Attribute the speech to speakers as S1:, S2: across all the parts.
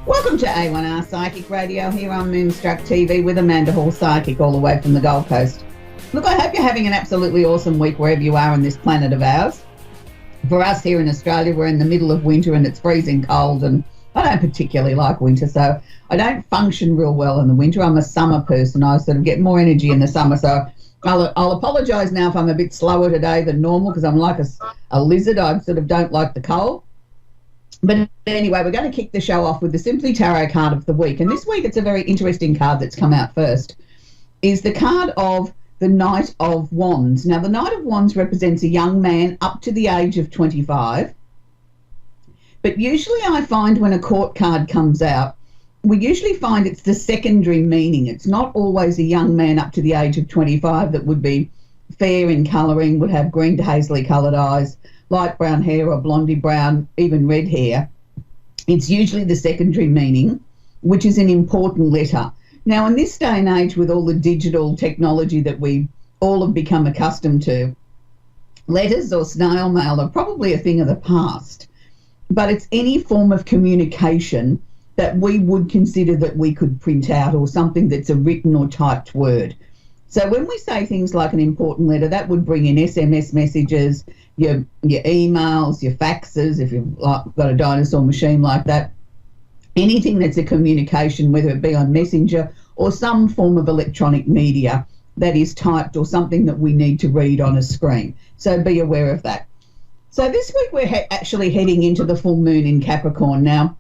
S1: Welcome to A1R Psychic Radio here on Moonstruck TV with Amanda Hall Psychic all the way from the Gold Coast. Look, I hope you're having an absolutely awesome week wherever you are on this planet of ours. For us here in Australia, we're in the middle of winter and it's freezing cold, and I don't particularly like winter, so I don't function real well in the winter. I'm a summer person. I sort of get more energy in the summer, so I'll apologise now if I'm a bit slower today than normal because I'm like a lizard. I sort of don't like the cold. But anyway, we're going to kick the show off with the Simply Tarot card of the week. And this week it's a very interesting card that's come out first. Is the card of the Knight of Wands. Now, the Knight of Wands represents a young man up to the age of 25. But usually I find when a court card comes out, we usually find it's the secondary meaning. It's not always a young man up to the age of 25 that would be fair in colouring, would have green to hazily coloured eyes, light brown hair or blondie brown, even red hair. It's usually the secondary meaning, which is an important letter. Now, in this day and age, with all the digital technology that we all have become accustomed to, letters or snail mail are probably a thing of the past. But it's any form of communication that we would consider that we could print out, or something that's a written or typed word. So when we say things like an important letter, that would bring in SMS messages, your emails, your faxes, if you've got a dinosaur machine like that, anything that's a communication, whether it be on Messenger or some form of electronic media that is typed or something that we need to read on a screen. So be aware of that. So this week we're actually heading into the full moon in Capricorn. Now,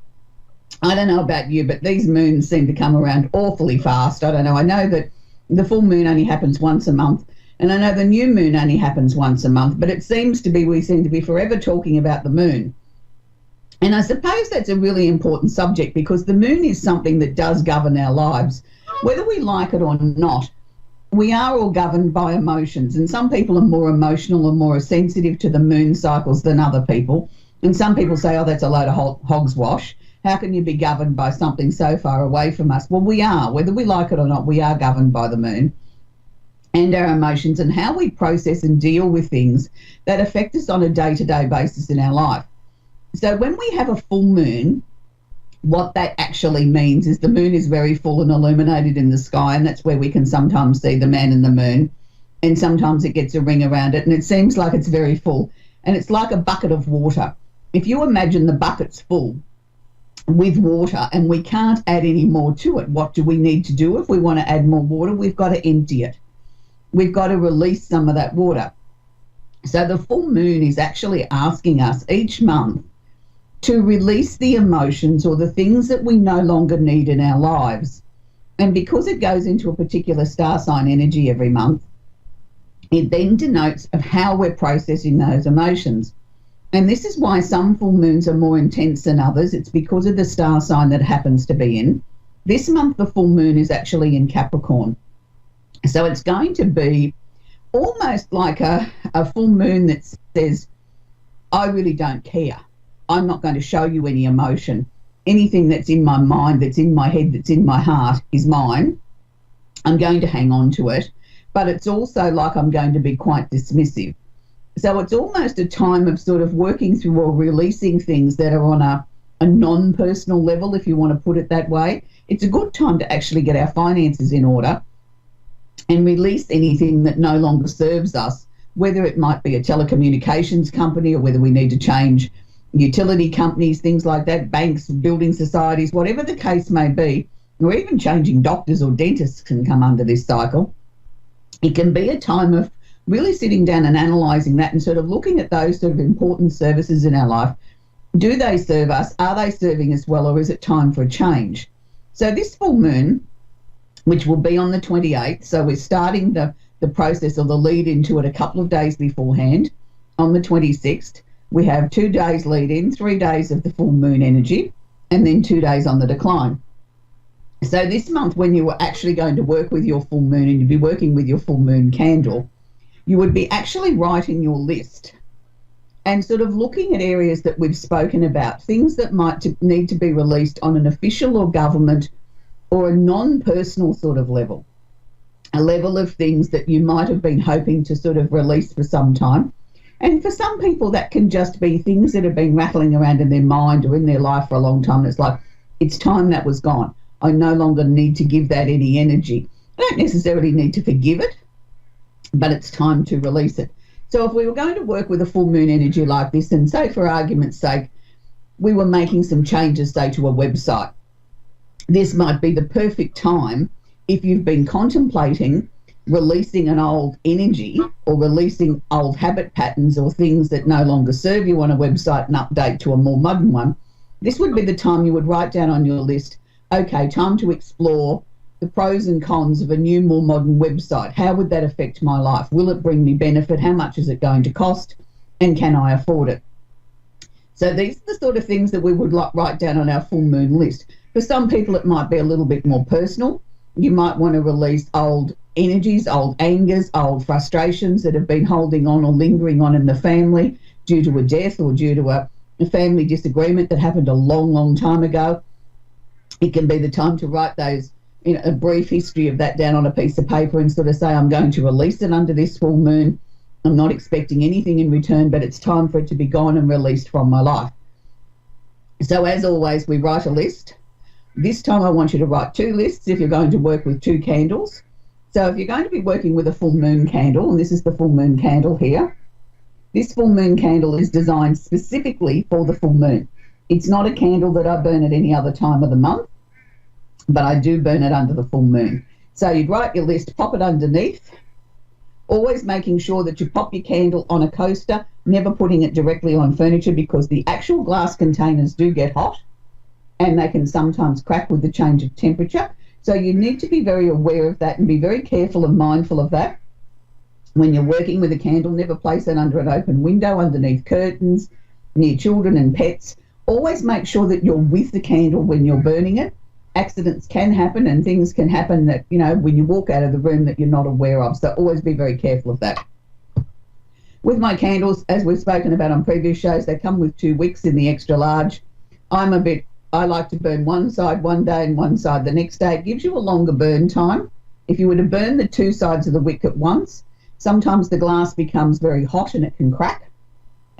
S1: I don't know about you, but these moons seem to come around awfully fast. I don't know. I know that the full moon only happens once a month, and I know the new moon only happens once a month, but it seems to be, we seem to be forever talking about the moon. And I suppose that's a really important subject because the moon is something that does govern our lives. Whether we like it or not, we are all governed by emotions, and some people are more emotional and more sensitive to the moon cycles than other people. And some people say, oh, that's a load of hog's wash. How can you be governed by something so far away from us? Well, we are. Whether we like it or not, we are governed by the moon and our emotions and how we process and deal with things that affect us on a day-to-day basis in our life. So when we have a full moon, what that actually means is the moon is very full and illuminated in the sky, and that's where we can sometimes see the man in the moon, and sometimes it gets a ring around it and it seems like it's very full, and it's like a bucket of water. If you imagine the bucket's full with water and we can't add any more to it, what do we need to do? If we want to add more water, we've got to empty it. We've got to release some of that water. So the full moon is actually asking us each month to release the emotions or the things that we no longer need in our lives. And because it goes into a particular star sign energy every month, it then denotes of how we're processing those emotions. And this is why some full moons are more intense than others. It's because of the star sign that happens to be in. This month, the full moon is actually in Capricorn. So it's going to be almost like a full moon that says, I really don't care. I'm not going to show you any emotion. Anything that's in my mind, that's in my head, that's in my heart is mine. I'm going to hang on to it. But it's also like I'm going to be quite dismissive. So it's almost a time of sort of working through or releasing things that are on a non-personal level, if you want to put it that way. It's a good time to actually get our finances in order and release anything that no longer serves us, whether it might be a telecommunications company or whether we need to change utility companies, things like that, banks, building societies, whatever the case may be, or even changing doctors or dentists can come under this cycle. It can be a time of really sitting down and analysing that and sort of looking at those sort of important services in our life. Do they serve us? Are they serving us well, or is it time for a change? So this full moon, which will be on the 28th, so we're starting the process or the lead into it a couple of days beforehand. On the 26th, we have 2 days lead in, 3 days of the full moon energy, and then 2 days on the decline. So this month, when you were actually going to work with your full moon and you'd be working with your full moon candle, you would be actually writing your list and sort of looking at areas that we've spoken about, things that might need to be released on an official or government or a non-personal sort of level, a level of things that you might have been hoping to sort of release for some time. And for some people, that can just be things that have been rattling around in their mind or in their life for a long time. It's like, It's time that was gone. I no longer need to give that any energy. I don't necessarily need to forgive it, but it's time to release it. So if we were going to work with a full moon energy like this, and say for argument's sake, we were making some changes, say, to a website, this might be the perfect time if you've been contemplating releasing an old energy or releasing old habit patterns or things that no longer serve you on a website and update to a more modern one. This would be the time you would write down on your list, okay, time to explore the pros and cons of a new, more modern website. How would that affect my life? Will it bring me benefit? How much is it going to cost? And can I afford it? So these are the sort of things that we would write down on our full moon list. For some people, it might be a little bit more personal. You might want to release old energies, old angers, old frustrations that have been holding on or lingering on in the family due to a death or due to a family disagreement that happened a long, long time ago. It can be the time to write those, a brief history of that down on a piece of paper and sort of say, I'm going to release it under this full moon. I'm not expecting anything in return, but it's time for it to be gone and released from my life. So as always, we write a list. This time I want you to write 2 lists if you're going to work with 2 candles. So if you're going to be working with a full moon candle, and this is the full moon candle here, this full moon candle is designed specifically for the full moon. It's not a candle that I burn at any other time of the month, but I do burn it under the full moon. So you'd write your list, pop it underneath, always making sure that you pop your candle on a coaster, never putting it directly on furniture because the actual glass containers do get hot and they can sometimes crack with the change of temperature. So you need to be very aware of that and be very careful and mindful of that. When you're working with a candle, never place it under an open window, underneath curtains, near children and pets. Always make sure that you're with the candle when you're burning it. Accidents can happen and things can happen that, when you walk out of the room that you're not aware of. So always be very careful of that. With my candles, as we've spoken about on previous shows, they come with 2 wicks in the extra large. I like to burn one side one day and one side the next day. It gives you a longer burn time. If you were to burn the 2 sides of the wick at once, sometimes the glass becomes very hot and it can crack,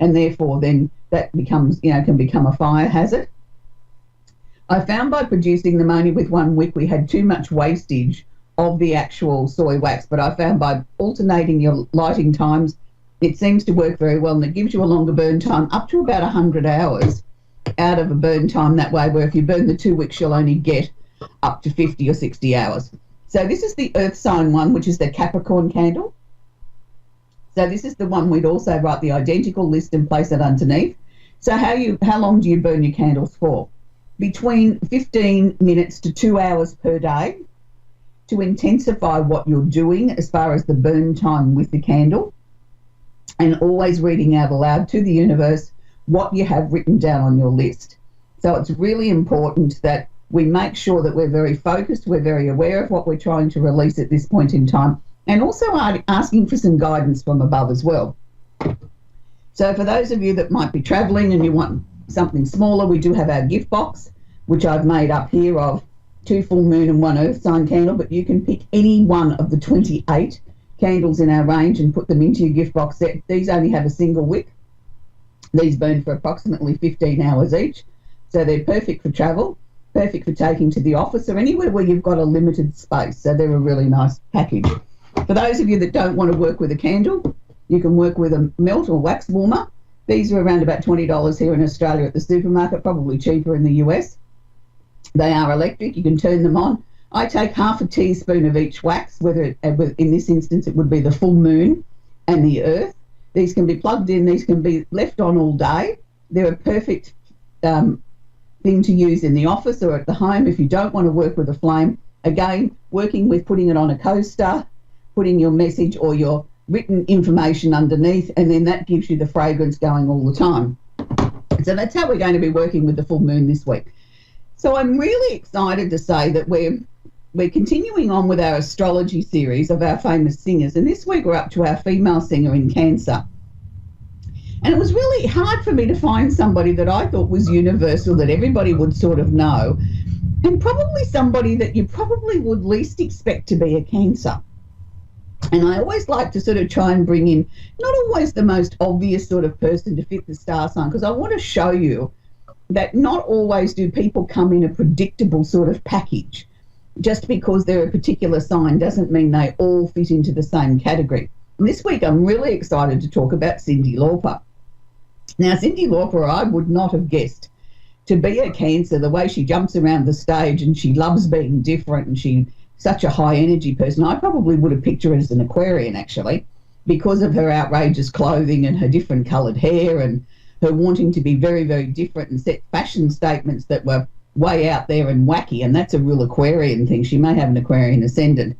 S1: and therefore then that becomes, can become a fire hazard. I found by producing them only with 1 wick, we had too much wastage of the actual soy wax, but I found by alternating your lighting times, it seems to work very well, and it gives you a longer burn time, up to about 100 hours out of a burn time that way, where if you burn the 2 wicks, you'll only get up to 50 or 60 hours. So this is the earth sign one, which is the Capricorn candle. So this is the one we'd also write the identical list and place it underneath. So how long do you burn your candles for? Between 15 minutes to 2 hours per day, to intensify what you're doing as far as the burn time with the candle, and always reading out aloud to the universe what you have written down on your list. So it's really important that we make sure that we're very focused, we're very aware of what we're trying to release at this point in time, and also asking for some guidance from above as well. So for those of you that might be travelling and you want something smaller, we do have our gift box, which I've made up here of 2 full moon and 1 earth sign candle, but you can pick any one of the 28 candles in our range and put them into your gift box set. These only have a single wick. These burn for approximately 15 hours each. So they're perfect for travel, perfect for taking to the office or anywhere where you've got a limited space. So they're a really nice package. For those of you that don't want to work with a candle, you can work with a melt or wax warmer. These are around about $20 here in Australia at the supermarket, probably cheaper in the US. They are electric. You can turn them on. I take half a teaspoon of each wax, whether in this instance it would be the full moon and the earth. These can be plugged in. These can be left on all day. They're a perfect thing to use in the office or at the home if you don't want to work with a flame. Again, working with putting it on a coaster, putting your message or your written information underneath, and then that gives you the fragrance going all the time. So that's how we're going to be working with the full moon this week. So I'm really excited to say that we're continuing on with our astrology series of our famous singers, and this week we're up to our female singer in Cancer. And it was really hard for me to find somebody that I thought was universal, that everybody would sort of know, and probably somebody that you probably would least expect to be a Cancer. And I always like to sort of try and bring in not always the most obvious sort of person to fit the star sign, because I want to show you that not always do people come in a predictable sort of package. Just because they're a particular sign doesn't mean they all fit into the same category. And this week I'm really excited to talk about Cyndi Lauper. Now, Cyndi Lauper, I would not have guessed to be a Cancer, the way she jumps around the stage and she loves being different and she's such a high energy person. I probably would have pictured her as an Aquarian, actually, because of her outrageous clothing and her different coloured hair and her wanting to be very, very different and set fashion statements that were way out there and wacky, and that's a real Aquarian thing. She may have an Aquarian ascendant,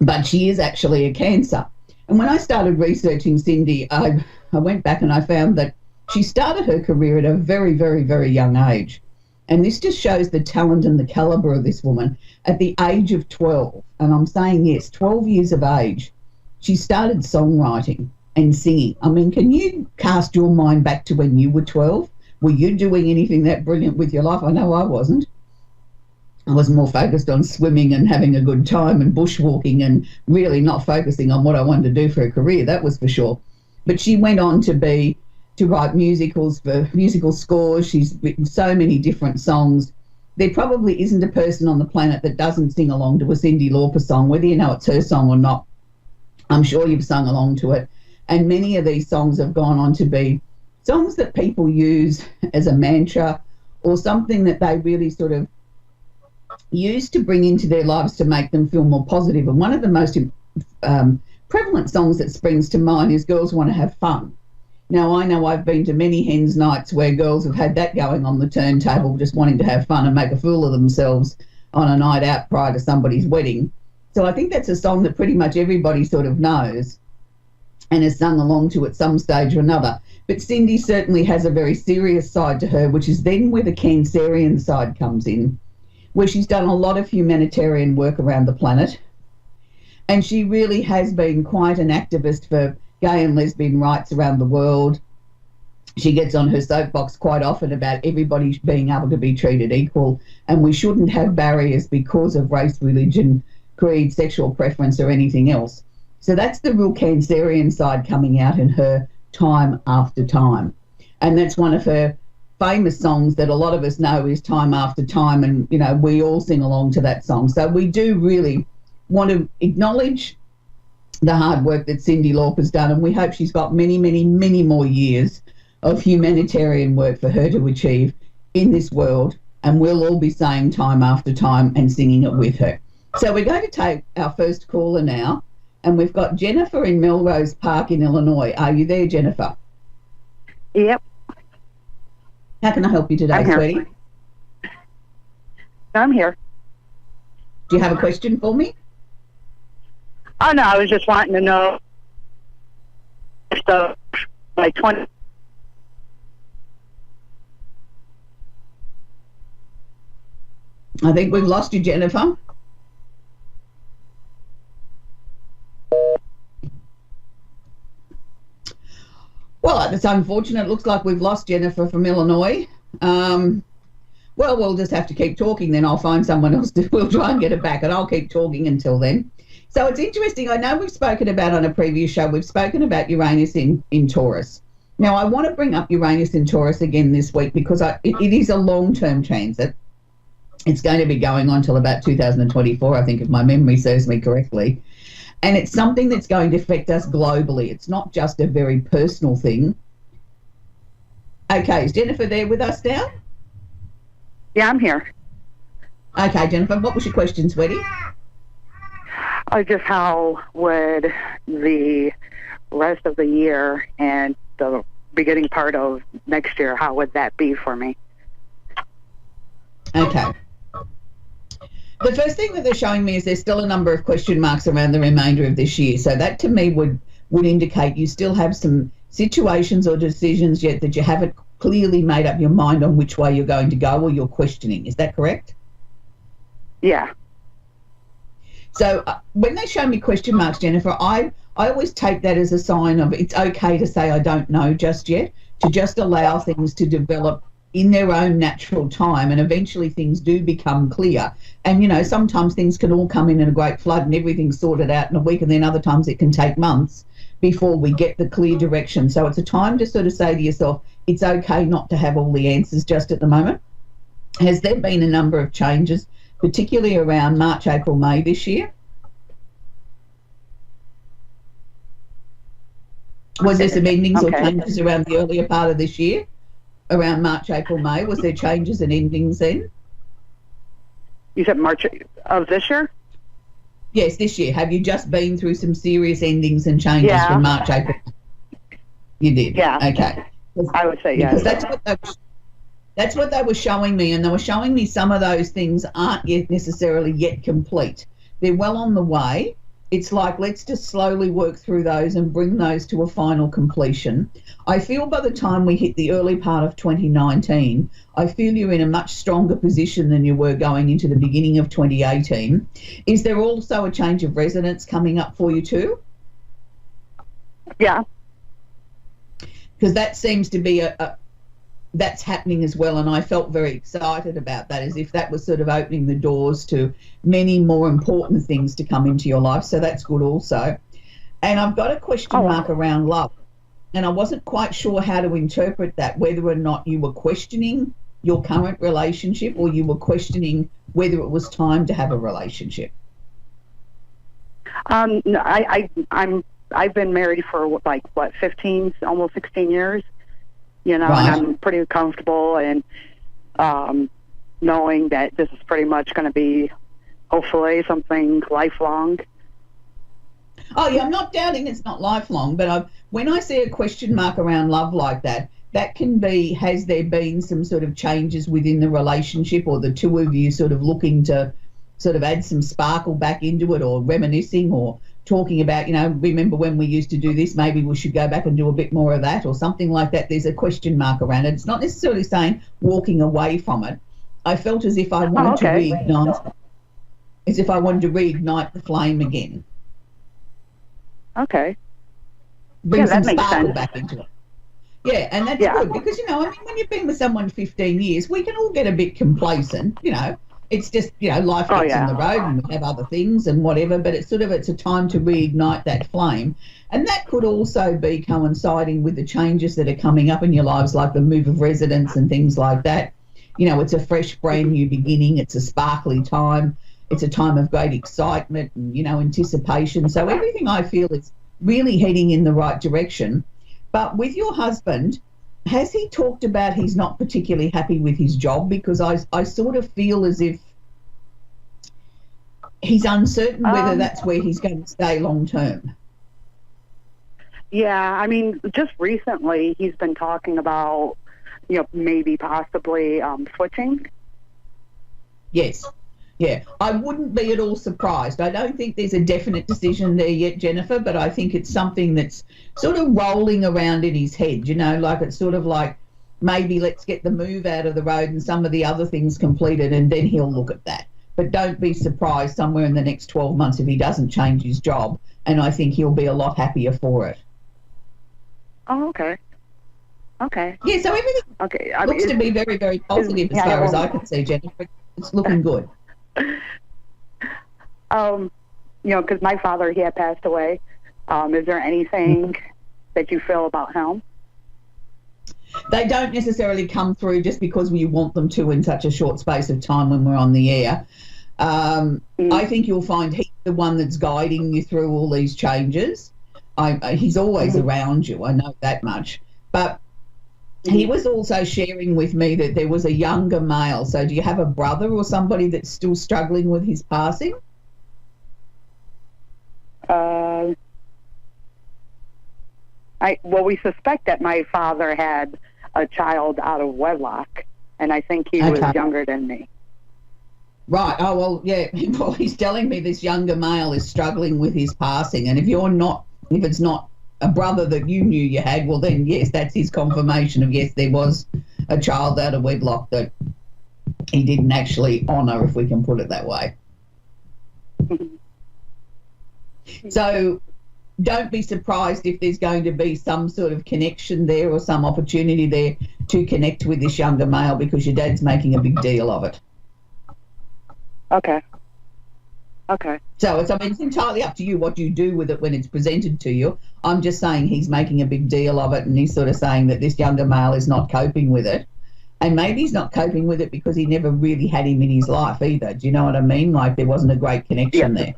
S1: but she is actually a Cancer. And when I started researching Cyndi, I went back and I found that she started her career at a very, very, very young age. And this just shows the talent and the calibre of this woman. At the age of 12, and I'm saying yes, 12 years of age, she started songwriting and singing. I mean, can you cast your mind back to when you were 12? Were you doing anything that brilliant with your life? I know I wasn't. I was more focused on swimming and having a good time and bushwalking and really not focusing on what I wanted to do for a career, that was for sure. But she went on to write musicals for musical scores. She's written so many different songs. There probably isn't a person on the planet that doesn't sing along to a Cyndi Lauper song, whether you know it's her song or not. I'm sure you've sung along to it. And many of these songs have gone on to be songs that people use as a mantra or something that they really sort of use to bring into their lives to make them feel more positive. And one of the most prevalent songs that springs to mind is Girls Want to Have Fun. Now, I know I've been to many hens nights where girls have had that going on the turntable, just wanting to have fun and make a fool of themselves on a night out prior to somebody's wedding. So I think that's a song that pretty much everybody sort of knows and has sung along to at some stage or another. But Cyndi certainly has a very serious side to her, which is then where the Cancerian side comes in, where she's done a lot of humanitarian work around the planet. And she really has been quite an activist for gay and lesbian rights around the world. She gets on her soapbox quite often about everybody being able to be treated equal, and we shouldn't have barriers because of race, religion, creed, sexual preference, or anything else. So that's the real Cancerian side coming out in her time after time. And that's one of her famous songs that a lot of us know is Time After Time, and, you know, we all sing along to that song. So we do really want to acknowledge the hard work that Cyndi Lauper's done, and we hope she's got many, many, many more years of humanitarian work for her to achieve in this world, and we'll all be saying Time After Time and singing it with her. So we're going to take our first caller now, and we've got Jennifer in Melrose Park in Illinois. Are you there, Jennifer?
S2: Yep.
S1: How can I help you today, sweetie?
S2: I'm here.
S1: Do you have a question for me?
S2: Oh, no, I was just wanting to know if the, like, 20...
S1: I think we've lost you, Jennifer. Well, it's unfortunate. It looks like we've lost Jennifer from Illinois. Well, we'll just have to keep talking then. I'll find someone else. We'll try and get it back, and I'll keep talking until then. So it's interesting. I know we've spoken about on a previous show, we've spoken about Uranus in Taurus. Now, I want to bring up Uranus in Taurus again this week because it is a long-term transit. It's going to be going on till about 2024, I think, if my memory serves me correctly. And it's something that's going to affect us globally. It's not just a very personal thing. Okay, is Jennifer there with us now?
S2: Yeah, I'm here.
S1: Okay, Jennifer, what was your question, sweetie?
S2: Just how would the rest of the year and the beginning part of next year, how would that be for me?
S1: Okay. The first thing that they're showing me is there's still a number of question marks around the remainder of this year. So that to me would indicate you still have some situations or decisions yet that you haven't clearly made up your mind on which way you're going to go, or you're questioning. Is that correct?
S2: Yeah.
S1: So when they show me question marks, Jennifer, I always take that as a sign of it's okay to say I don't know just yet, to just allow things to develop in their own natural time, and eventually things do become clear. And, you know, sometimes things can all come in a great flood and everything's sorted out in a week, and then other times it can take months before we get the clear direction. So it's a time to sort of say to yourself, it's okay not to have all the answers just at the moment. Has there been a number of changes, particularly around March, April, May this year? Was there some endings or changes around the earlier part of this year? Around March, April, May, was there changes and endings then?
S2: You said March of this year?
S1: Yes, this year. Have you just been through some serious endings and changes from March, April? You did?
S2: Yeah.
S1: Okay.
S2: I would say yes.
S1: Because that's what they were showing me, and they were showing me some of those things aren't yet necessarily yet complete. They're well on the way. It's like, let's just slowly work through those and bring those to a final completion. I feel by the time we hit the early part of 2019, I feel you're in a much stronger position than you were going into the beginning of 2018. Is there also a change of residence coming up for you too?
S2: Yeah.
S1: Because that seems to be that's happening as well, and I felt very excited about that, as if that was sort of opening the doors to many more important things to come into your life, so that's good also. And I've got a question mark around love, and I wasn't quite sure how to interpret that, whether or not you were questioning your current relationship or you were questioning whether it was time to have a relationship.
S2: No, I've been married for 15, almost 16 years. You know,
S1: right.
S2: And I'm pretty comfortable and knowing that this is pretty much going to be, hopefully, something lifelong.
S1: Oh, yeah, I'm not doubting it's not lifelong, but when I see a question mark around love like that, that can be, has there been some sort of changes within the relationship, or the two of you sort of looking to sort of add some sparkle back into it, or reminiscing, or talking about, remember when we used to do this, maybe we should go back and do a bit more of that, or something like that. There's a question mark around it. It's not necessarily saying walking away from it. I felt as if I wanted to reignite the flame again.
S2: Okay.
S1: Bring some
S2: that makes
S1: sparkle
S2: sense.
S1: back into it. Yeah, and that's good, because, when you've been with someone 15 years, we can all get a bit complacent, It's just, life gets in the road and we have other things and whatever, but it's a time to reignite that flame. And that could also be coinciding with the changes that are coming up in your lives, like the move of residence and things like that. It's a fresh, brand new beginning. It's a sparkly time. It's a time of great excitement and, anticipation. So everything I feel is really heading in the right direction. But with your husband, has he talked about he's not particularly happy with his job? Because I sort of feel as if he's uncertain whether that's where he's going to stay long term.
S2: Yeah, I mean, just recently he's been talking about, maybe possibly switching.
S1: Yes. Yeah, I wouldn't be at all surprised. I don't think there's a definite decision there yet, Jennifer, but I think it's something that's sort of rolling around in his head, like it's sort of like, maybe let's get the move out of the road and some of the other things completed, and then he'll look at that. But don't be surprised somewhere in the next 12 months if he doesn't change his job, and I think he'll be a lot happier for it.
S2: Oh, okay. Okay.
S1: Yeah, so everything looks to be very, very positive as far as I can see, Jennifer. It's looking good.
S2: Because my father, he had passed away. Is there anything that you feel about him?
S1: They don't necessarily come through just because we want them to in such a short space of time when we're on the air. I think you'll find he's the one that's guiding you through all these changes. He's always around you, I know that much. But he was also sharing with me that there was a younger male. So do you have a brother or somebody that's still struggling with his passing?
S2: We suspect that my father had a child out of wedlock, and I think he was younger than me.
S1: Right. Oh, well, yeah. Well, he's telling me this younger male is struggling with his passing, and if it's not a brother that you knew you had, well then yes, that's his confirmation of yes, there was a child out of wedlock that he didn't actually honour, if we can put it that way. So don't be surprised if there's going to be some sort of connection there or some opportunity there to connect with this younger male, because your dad's making a big deal of it.
S2: Okay. Okay.
S1: So it's entirely up to you what you do with it when it's presented to you. I'm just saying he's making a big deal of it, and he's sort of saying that this younger male is not coping with it. And maybe he's not coping with it because he never really had him in his life either. Do you know what I mean? Like there wasn't a great connection there.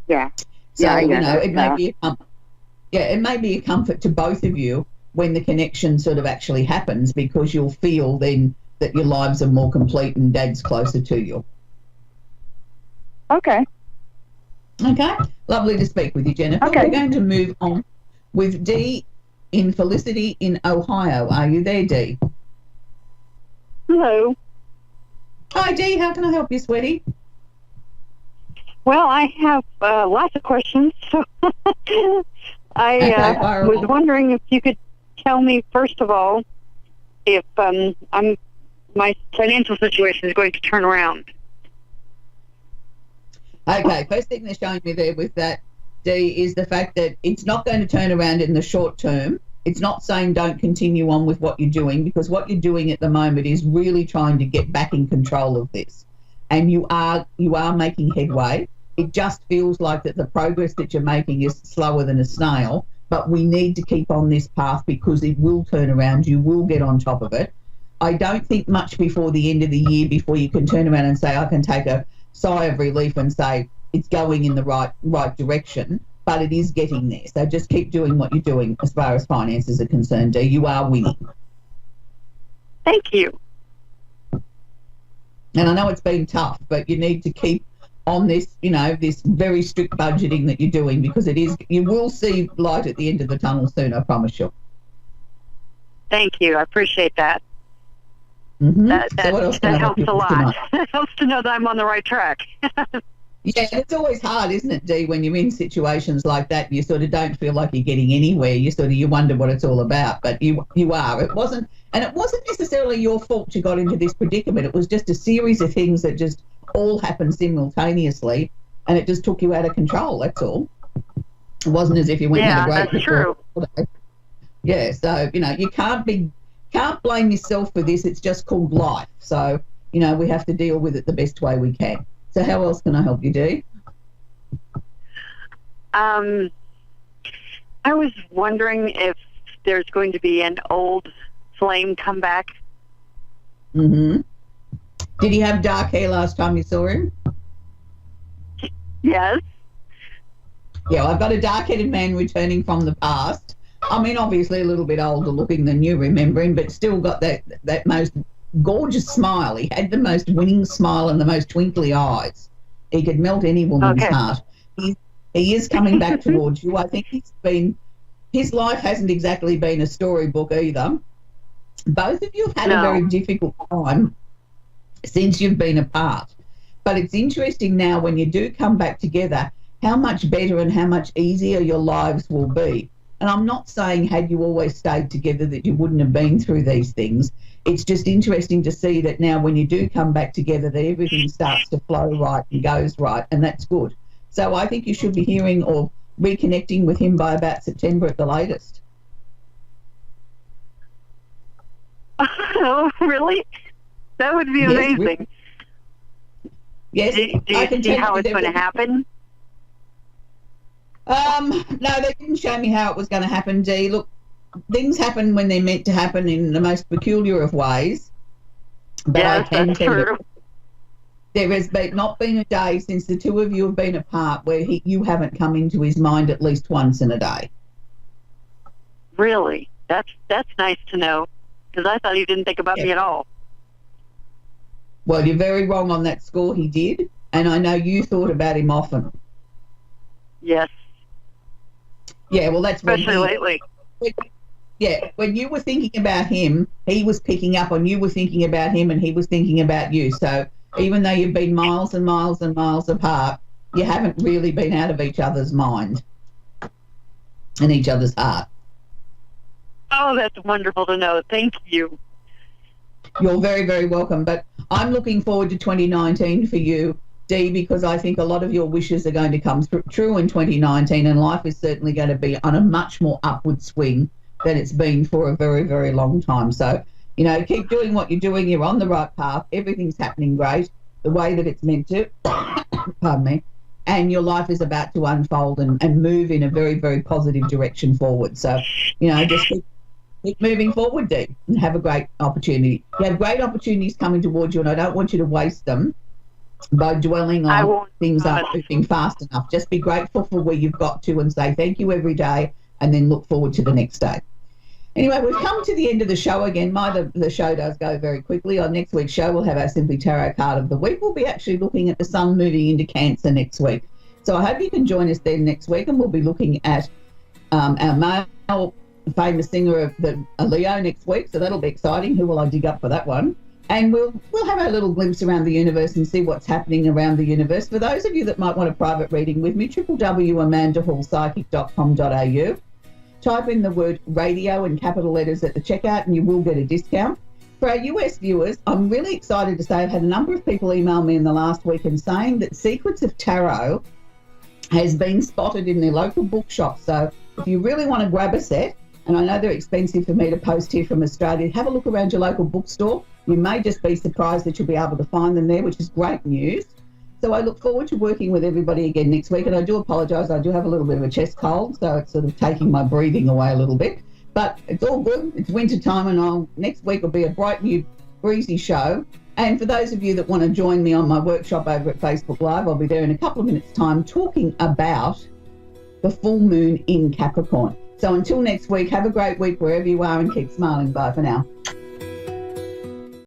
S2: Yeah.
S1: So,
S2: Yeah,
S1: it may be it may be a comfort to both of you when the connection sort of actually happens, because you'll feel then that your lives are more complete and Dad's closer to you.
S2: Okay.
S1: Okay. Lovely to speak with you, Jennifer.
S2: Okay.
S1: We're going to move on with Dee in Felicity in Ohio. Are you there, Dee?
S3: Hello.
S1: Hi, Dee. How can I help you, sweetie?
S3: Well, I have lots of questions. So I
S1: fire
S3: was
S1: away.
S3: wondering if you could tell me, first of all, if my financial situation is going to turn around.
S1: Okay, first thing they're showing me there with that, Dee, is the fact that it's not going to turn around in the short term. It's not saying don't continue on with what you're doing, because what you're doing at the moment is really trying to get back in control of this. And you are making headway. It just feels like that the progress that you're making is slower than a snail, but we need to keep on this path because it will turn around. You will get on top of it. I don't think much before the end of the year before you can turn around and say, I can take a sigh of relief and say it's going in the right direction, but it is getting there. So just keep doing what you're doing as far as finances are concerned, Dee. You are winning.
S3: Thank you.
S1: And I know it's been tough, but you need to keep on this, this very strict budgeting that you're doing, because you will see light at the end of the tunnel soon, I promise you.
S3: Thank you. I appreciate that.
S1: Mm-hmm.
S3: That helps a lot. It helps to know that I'm on the right track.
S1: Yeah, it's always hard, isn't it, Dee, when you're in situations like that, you sort of don't feel like you're getting anywhere. You wonder what it's all about, but you are. It wasn't necessarily your fault you got into this predicament. It was just a series of things that just all happened simultaneously, and it just took you out of control, that's all. It wasn't as if you went and had a great
S3: that's true.
S1: Yeah, so, you can't blame yourself for this. It's just called life. So, we have to deal with it the best way we can. So how else can I help you, Dee?
S3: I was wondering if there's going to be an old flame come back.
S1: Mm-hmm. Did he have dark hair last time you saw him?
S3: Yes.
S1: Yeah, I've got a dark-headed man returning from the past. I mean, obviously a little bit older looking than you remember him, but still got that most gorgeous smile. He had the most winning smile and the most twinkly eyes. He could melt any woman's heart. He is coming back towards you. I think his life hasn't exactly been a storybook either. Both of you have had a very difficult time since you've been apart. But it's interesting now when you do come back together, how much better and how much easier your lives will be. And I'm not saying had you always stayed together that you wouldn't have been through these things. It's just interesting to see that now when you do come back together that everything starts to flow right and goes right, and that's good. So I think you should be hearing or reconnecting with him by about September at the latest.
S3: Oh, really? That would be amazing.
S1: Yes.
S3: Do you see how it's going to happen?
S1: No, they didn't show me how it was going to happen, Dee. Look, things happen when they're meant to happen in the most peculiar of ways. But
S3: yes,
S1: I can
S3: that's
S1: tell
S3: true.
S1: you, there has not been a day since the two of you have been apart where you haven't come into his mind at least once in a day.
S3: Really? That's nice to know, because I thought he didn't think about me at all.
S1: Well, you're very wrong on that score. He did, and I know you thought about him often.
S3: Yes.
S1: Yeah, well, that's
S3: especially lately.
S1: When you were thinking about him, he was picking up on you were thinking about him, and he was thinking about you. So even though you've been miles and miles and miles apart, you haven't really been out of each other's mind and each other's heart.
S3: Oh, that's wonderful to know. Thank you.
S1: You're very, very welcome. But I'm looking forward to 2019 for you, Dee, because I think a lot of your wishes are going to come true in 2019, and life is certainly going to be on a much more upward swing than it's been for a very, very long time. So, keep doing what you're doing. You're on the right path. Everything's happening great, the way that it's meant to. pardon me, and your life is about to unfold and move in a very, very positive direction forward. So, just keep moving forward, Dee, and have a great opportunity. You have great opportunities coming towards you, and I don't want you to waste them by dwelling on things aren't moving fast enough. Just be grateful for where you've got to and say thank you every day, and then look forward to the next day. Anyway, we've come to the end of the show again. The show does go very quickly. On next week's show, we'll have our Simply Tarot card of the week. We'll be actually looking at the sun moving into Cancer next week. So I hope you can join us then next week, and we'll be looking at our male famous singer of the Leo next week. So that'll be exciting. Who will I dig up for that one? And we'll have a little glimpse around the universe and see what's happening around the universe. For those of you that might want a private reading with me, www.amandahallpsychic.com.au. Type in the word radio in capital letters at the checkout and you will get a discount. For our US viewers, I'm really excited to say I've had a number of people email me in the last week and saying that Secrets of Tarot has been spotted in their local bookshop. So if you really want to grab a set, and I know they're expensive for me to post here from Australia, have a look around your local bookstore. You may just be surprised that you'll be able to find them there, which is great news. So I look forward to working with everybody again next week. And I do apologise, I do have a little bit of a chest cold, so it's sort of taking my breathing away a little bit. But it's all good. It's winter time, and next week will be a bright new breezy show. And for those of you that want to join me on my workshop over at Facebook Live, I'll be there in a couple of minutes' time talking about the full moon in Capricorn. So until next week, have a great week wherever you are and keep smiling. Bye for now.